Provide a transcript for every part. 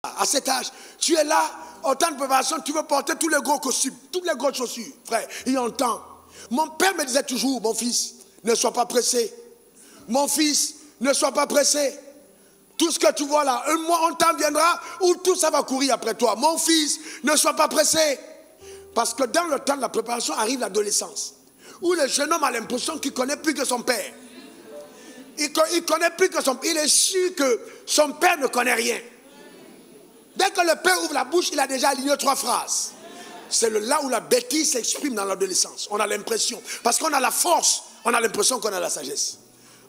À cet âge, tu es là, en temps de préparation, tu veux porter tous les gros costumes, toutes les grosses chaussures. Frère, il y a un temps. Mon père me disait toujours, mon fils, ne sois pas pressé. Mon fils, ne sois pas pressé. Tout ce que tu vois là, un temps viendra où tout ça va courir après toi. Mon fils, ne sois pas pressé. Parce que dans le temps de la préparation arrive l'adolescence. Où le jeune homme a l'impression qu'il ne connaît plus que son père. Il connaît plus que son père. Il est sûr que son père ne connaît rien. Dès que le père ouvre la bouche, il a déjà aligné 3 phrases. C'est là où la bêtise s'exprime dans l'adolescence. On a l'impression. Parce qu'on a la force, on a l'impression qu'on a la sagesse.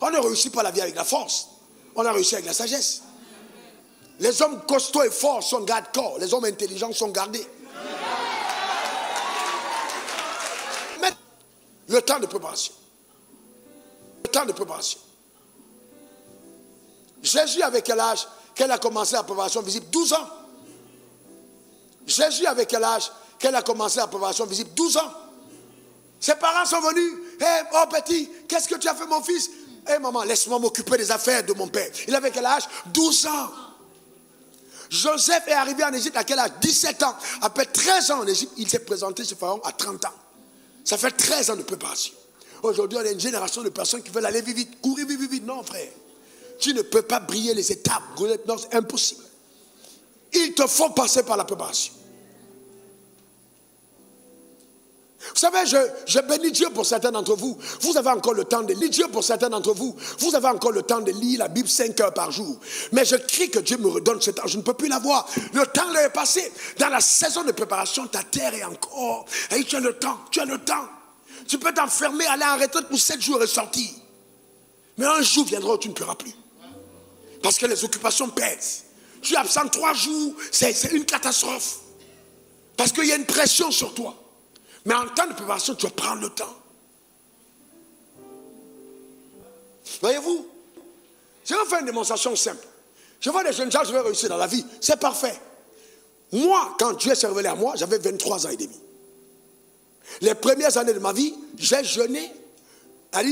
On ne réussit pas la vie avec la force. On a réussi avec la sagesse. Les hommes costauds et forts sont garde-corps. Les hommes intelligents sont gardés. Mais le temps de préparation. Le temps de préparation. Jésus, avec quel âge qu'elle a commencé la préparation visible? 12 ans. Jésus, avec quel âge qu'elle a commencé la préparation visible? 12 ans. Ses parents sont venus. Hey, oh petit, qu'est-ce que tu as fait, mon fils? Hé maman, laisse-moi m'occuper des affaires de mon père. Il avait quel âge? 12 ans. Joseph est arrivé en Égypte à quel âge? 17 ans. Après 13 ans en Égypte, il s'est présenté chez Pharaon à 30 ans. Ça fait 13 ans de préparation. Aujourd'hui, on a une génération de personnes qui veulent aller vite, vite, courir vite, vite, vite. Non, frère. Tu ne peux pas briller les étapes. Non, c'est impossible. Il te faut passer par la préparation. Vous savez, je bénis Dieu pour certains d'entre vous. Vous avez encore le temps de lire. Dieu pour certains d'entre vous. Vous avez encore le temps de lire la Bible 5 heures par jour. Mais je crie que Dieu me redonne ce temps. Je ne peux plus l'avoir. Le temps est passé. Dans la saison de préparation, ta terre est encore. Et tu as le temps. Tu as le temps. Tu peux t'enfermer, aller en retraite pour 7 jours et sortir. Mais un jour viendra où tu ne pourras plus. Parce que les occupations pèsent. Tu es absent 3 jours, c'est une catastrophe. Parce qu'il y a une pression sur toi. Mais en temps de préparation, tu vas prendre le temps. Voyez-vous, je vais faire une démonstration simple. Je vois des jeunes gens, je vais réussir dans la vie. C'est parfait. Moi, quand Dieu s'est révélé à moi, j'avais 23 ans et demi. Les premières années de ma vie, j'ai jeûné.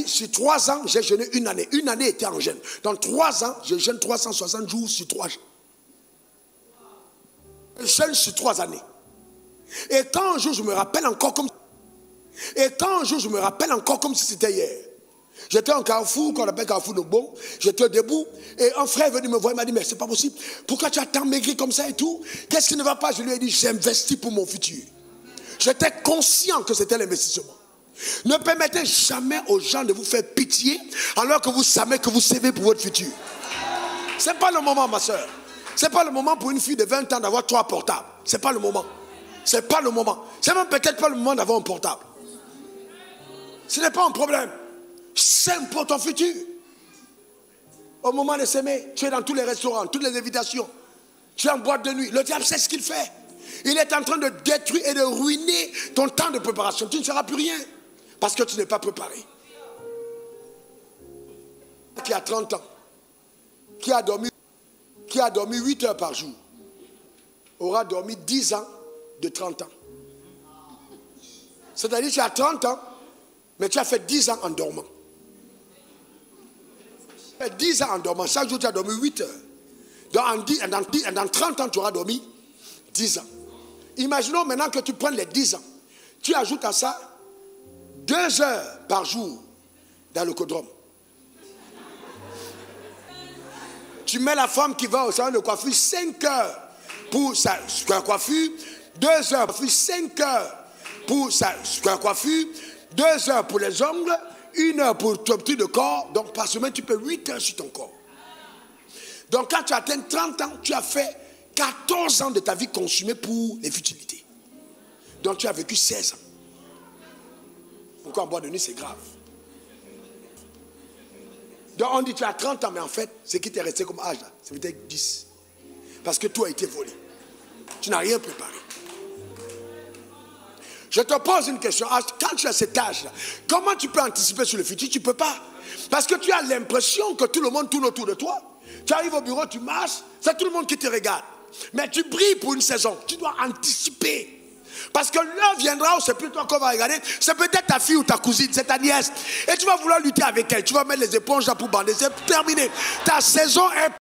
Sur 3 ans, j'ai jeûné une année. Une année était en jeûne. Dans 3 ans, je jeûne 360 jours sur 3 jours. Je jeûne sur 3 années. Et quand un jour je me rappelle encore comme si c'était hier. J'étais en carrefour, qu'on appelle carrefour de Bon. J'étais debout et un frère est venu me voir, il m'a dit mais c'est pas possible. Pourquoi tu as tant maigri comme ça et tout? Qu'est-ce qui ne va pas? Je lui ai dit j'investis pour mon futur. J'étais conscient que c'était l'investissement. Ne permettez jamais aux gens de vous faire pitié alors que vous savez que vous savez pour votre futur. Ce n'est pas le moment, ma soeur. Ce n'est pas le moment pour une fille de 20 ans d'avoir 3 portables. Ce n'est pas le moment. Ce n'est pas le moment. Ce n'est même peut-être pas le moment d'avoir un portable. Ce n'est pas un problème. C'est pour ton futur. Au moment de s'aimer, tu es dans tous les restaurants, toutes les invitations. Tu es en boîte de nuit. Le diable sait ce qu'il fait. Il est en train de détruire et de ruiner ton temps de préparation. Tu ne feras plus rien. Parce que tu n'es pas préparé. Qui a 30 ans, qui a dormi 8 heures par jour, aura dormi 10 ans de 30 ans. C'est-à-dire que tu as 30 ans, mais tu as fait 10 ans en dormant. Tu as fait 10 ans en dormant. Chaque jour, tu as dormi 8 heures. Dans 30 ans, tu auras dormi 10 ans. Imaginons maintenant que tu prends les 10 ans. Tu ajoutes à ça 2 heures par jour dans le codrome. Tu mets la femme qui va au salon de coiffure 5 heures pour sa coiffure, 2 heures pour 5 heures pour sa coiffure, 2 heures pour les ongles, 1 heure pour ton petit de corps. Donc par semaine, tu peux 8 heures sur ton corps. Donc quand tu atteins 30 ans, tu as fait 14 ans de ta vie consumée pour les futilités. Donc tu as vécu 16 ans. Pourquoi en boîte de nuit, c'est grave. Donc on dit tu as 30 ans, mais en fait, ce qui t'est resté comme âge, c'est peut-être 10. Parce que tout a été volé. Tu n'as rien préparé. Je te pose une question. Quand tu as cet âge-là, comment tu peux anticiper sur le futur? Tu ne peux pas. Parce que tu as l'impression que tout le monde tourne autour de toi. Tu arrives au bureau, tu marches, c'est tout le monde qui te regarde. Mais tu brilles pour une saison. Tu dois anticiper. Parce que l'heure viendra où c'est plus toi qu'on va regarder, c'est peut-être ta fille ou ta cousine, c'est ta nièce. Et tu vas vouloir lutter avec elle. Tu vas mettre les éponges là pour bander. C'est terminé. Ta saison est